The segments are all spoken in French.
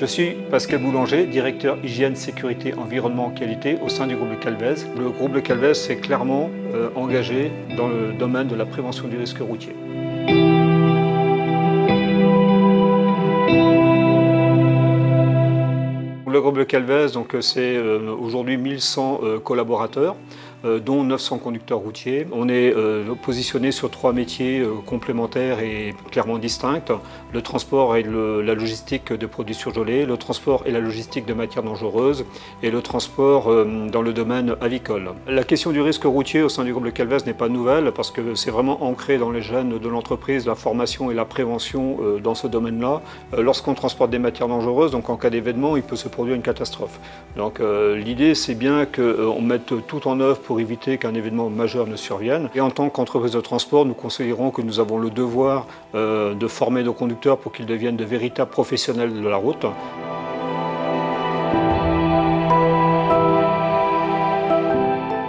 Je suis Pascal Boulanger, directeur hygiène, sécurité, environnement, qualité au sein du groupe Le Calvez. Le groupe Le Calvez s'est clairement engagé dans le domaine de la prévention du risque routier. Le groupe Le Calvez, c'est aujourd'hui 1100 collaborateurs, dont 900 conducteurs routiers. On est positionné sur 3 métiers complémentaires et clairement distincts. Le transport et la logistique de produits surgelés, le transport et la logistique de matières dangereuses et le transport dans le domaine avicole. La question du risque routier au sein du groupe Le Calvez n'est pas nouvelle parce que c'est vraiment ancré dans les gènes de l'entreprise, la formation et la prévention dans ce domaine-là. Lorsqu'on transporte des matières dangereuses, donc en cas d'événement, il peut se produire une catastrophe. Donc l'idée c'est bien qu'on mette tout en œuvre pour éviter qu'un événement majeur ne survienne. Et en tant qu'entreprise de transport, nous considérons que nous avons le devoir de former nos conducteurs pour qu'ils deviennent de véritables professionnels de la route.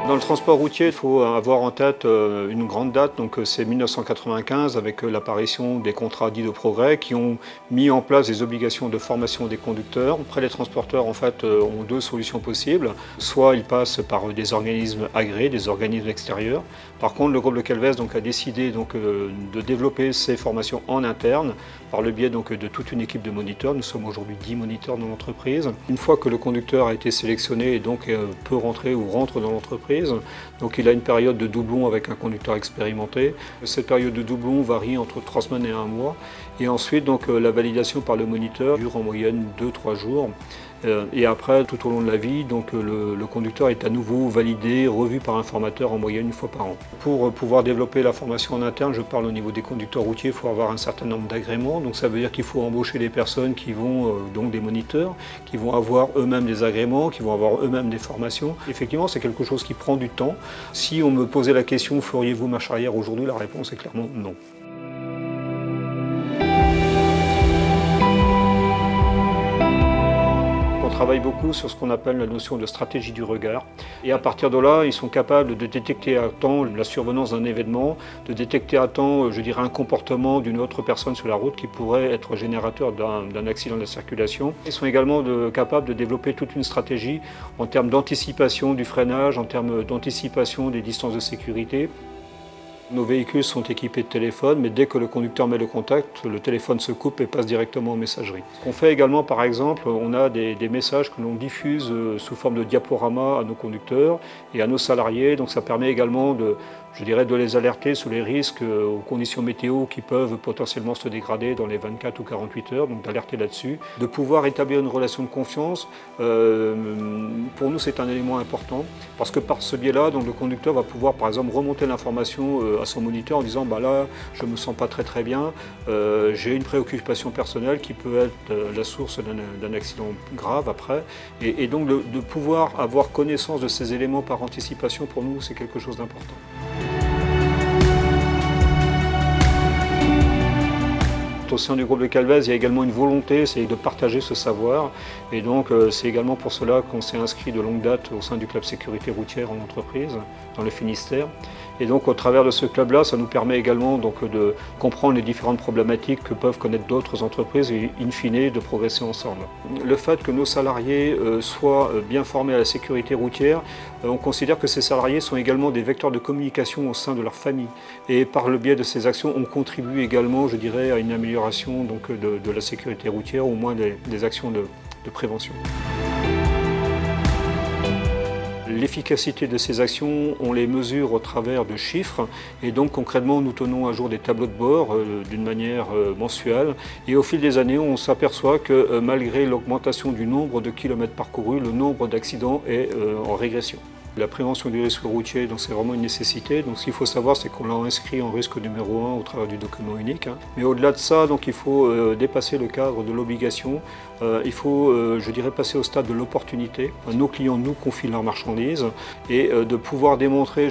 Dans le transport routier, il faut avoir en tête une grande date, donc c'est 1995 avec l'apparition des contrats dits de progrès qui ont mis en place des obligations de formation des conducteurs. Après, les transporteurs en fait ont 2 solutions possibles. Soit ils passent par des organismes agréés, des organismes extérieurs. Par contre, le groupe Le Calvez a décidé de développer ces formations en interne par le biais de toute une équipe de moniteurs. Nous sommes aujourd'hui 10 moniteurs dans l'entreprise. Une fois que le conducteur a été sélectionné et peut rentrer ou rentre dans l'entreprise, donc il a une période de doublon avec un conducteur expérimenté. Cette période de doublon varie entre 3 semaines et 1 mois. Et ensuite, la validation par le moniteur dure en moyenne 2-3 jours. Et après, tout au long de la vie, le conducteur est à nouveau validé, revu par un formateur en moyenne 1 fois par an. Pour pouvoir développer la formation en interne, je parle au niveau des conducteurs routiers, il faut avoir un certain nombre d'agréments. Donc ça veut dire qu'il faut embaucher des personnes qui vont, des moniteurs, qui vont avoir eux-mêmes des agréments, qui vont avoir eux-mêmes des formations. Effectivement, c'est quelque chose qui prend du temps. Si on me posait la question, feriez-vous marche arrière aujourd'hui? La réponse est clairement non. On travaille beaucoup sur ce qu'on appelle la notion de stratégie du regard. Et à partir de là, ils sont capables de détecter à temps la survenance d'un événement, de détecter à temps, un comportement d'une autre personne sur la route qui pourrait être générateur d'un accident de la circulation. Ils sont également capables de développer toute une stratégie en termes d'anticipation du freinage, en termes d'anticipation des distances de sécurité. Nos véhicules sont équipés de téléphones, mais dès que le conducteur met le contact, le téléphone se coupe et passe directement en messagerie. Ce qu'on fait également, par exemple, on a des messages que l'on diffuse sous forme de diaporama à nos conducteurs et à nos salariés. Donc ça permet également de les alerter sur les risques aux conditions météo qui peuvent potentiellement se dégrader dans les 24 ou 48 heures, donc d'alerter là-dessus. De pouvoir établir une relation de confiance, pour nous c'est un élément important, parce que par ce biais-là, le conducteur va pouvoir par exemple remonter l'information à son moniteur en disant là je me sens pas très bien, j'ai une préoccupation personnelle qui peut être la source d'un accident grave après, et donc de pouvoir avoir connaissance de ces éléments par anticipation, pour nous c'est quelque chose d'important. Au sein du groupe Le Calvez, il y a également une volonté, c'est de partager ce savoir. Et donc, c'est également pour cela qu'on s'est inscrit de longue date au sein du club sécurité routière en entreprise, dans le Finistère. Et donc, au travers de ce club-là, ça nous permet également de comprendre les différentes problématiques que peuvent connaître d'autres entreprises et, in fine, de progresser ensemble. Le fait que nos salariés soient bien formés à la sécurité routière, on considère que ces salariés sont également des vecteurs de communication au sein de leur famille. Et par le biais de ces actions, on contribue également, à une amélioration de la sécurité routière, au moins des actions de prévention. L'efficacité de ces actions, on les mesure au travers de chiffres et donc concrètement nous tenons à jour des tableaux de bord d'une manière mensuelle, et au fil des années on s'aperçoit que malgré l'augmentation du nombre de kilomètres parcourus, le nombre d'accidents est en régression. La prévention du risque routier, c'est vraiment une nécessité. Donc ce qu'il faut savoir, c'est qu'on l'a inscrit en risque numéro 1 au travers du document unique. Mais au-delà de ça, il faut dépasser le cadre de l'obligation. Il faut, passer au stade de l'opportunité. Nos clients nous confient leurs marchandises et de pouvoir démontrer,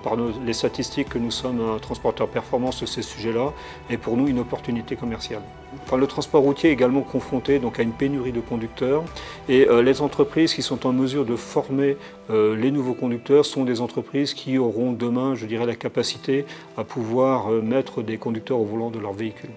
par les statistiques que nous sommes un transporteur performant sur ces sujets-là, est pour nous une opportunité commerciale. Le transport routier est également confronté à une pénurie de conducteurs, et les entreprises qui sont en mesure de former les nouveaux conducteurs sont des entreprises qui auront demain, la capacité à pouvoir mettre des conducteurs au volant de leurs véhicules.